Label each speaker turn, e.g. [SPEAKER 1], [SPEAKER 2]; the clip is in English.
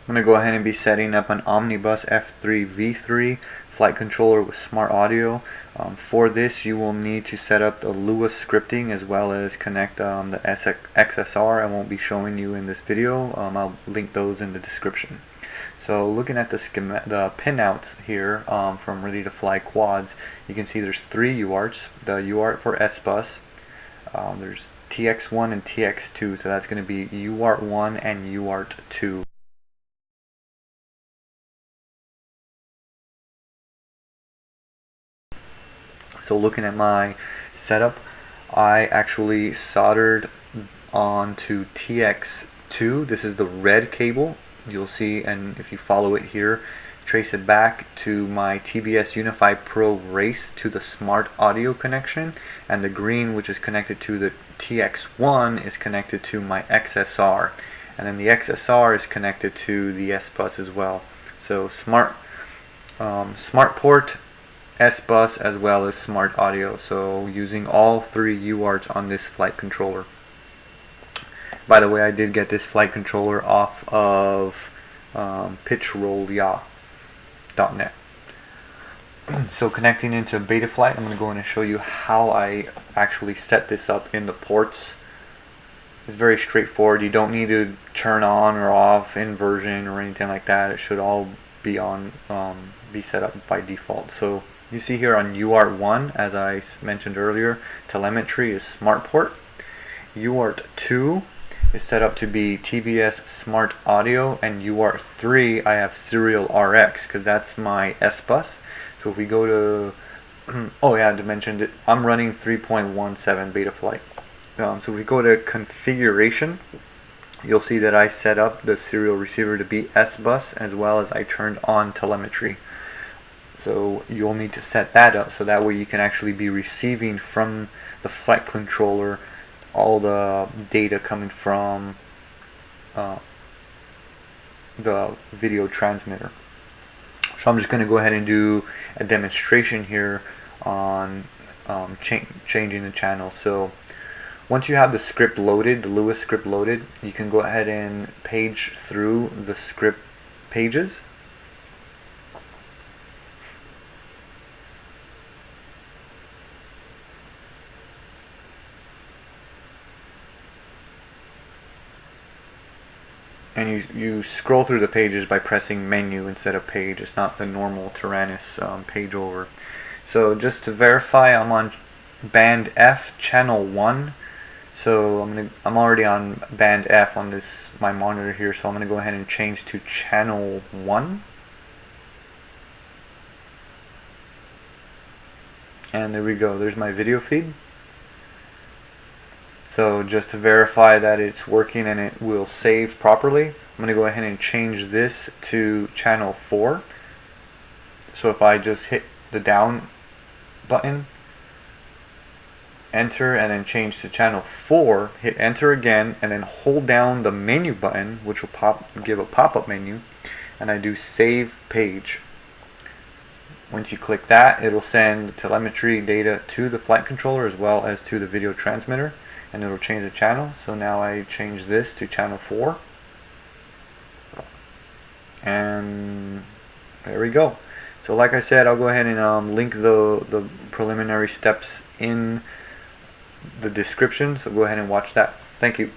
[SPEAKER 1] I'm going to go ahead and be setting up an Omnibus F3 V3 flight controller with smart audio. For this you will need to set up the Lua scripting as well as connect the XSR. I won't be showing you in this video. I'll link those in the description. So looking at the pinouts here from Ready to Fly Quads, you can see there's three UARTs. The UART for S-Bus, there's TX1 and TX2, so that's going to be UART1 and UART2. So looking at my setup, I actually soldered onto TX2. This is the red cable. You'll see, and if you follow it here, trace it back to my TBS Unify Pro Race to the smart audio connection, and the green, which is connected to the TX1, is connected to my XSR, and then the XSR is connected to the S-Bus as well. So smart port, S-Bus, as well as smart audio. So using all three UARTs on this flight controller. By the way, I did get this flight controller off of pitchrollya.net. So connecting into Betaflight, I'm going to go in and show you how I actually set this up in the ports. It's very straightforward. You don't need to turn on or off inversion or anything like that. It should all be on, be set up by default. So you see here on UART1, as I mentioned earlier, telemetry is smart port. UART2 is set up to be TBS smart audio, and UART3 I have serial RX because that's my S-Bus. So if we go to oh yeah, to mention that I'm running 3.17 Betaflight. So if we go to configuration, you'll see that I set up the serial receiver to be S-Bus, as well as I turned on telemetry. So you'll need to set that up so that way you can actually be receiving from the flight controller all the data coming from the video transmitter. So I'm just going to go ahead and do a demonstration here on changing the channel. So once you have the script loaded, the Lua script loaded, you can go ahead and page through the script pages. And you scroll through the pages by pressing menu instead of page. It's not the normal Taranis page over. So just to verify, I'm on band F, channel 1. So I'm already on band F on my monitor here. So I'm gonna go ahead and change to channel 1. And there we go. There's my video feed. So just to verify that it's working and it will save properly, I'm going to go ahead and change this to channel 4. So if I just hit the down button, enter, and then change to channel 4, hit enter again, and then hold down the menu button, which will give a pop-up menu, and I do save page. Once you click that, it'll send telemetry data to the flight controller as well as to the video transmitter, and it'll change the channel. So now I change this to channel 4, and there we go. So like I said, I'll go ahead and link the preliminary steps in the description, so go ahead and watch that. Thank you.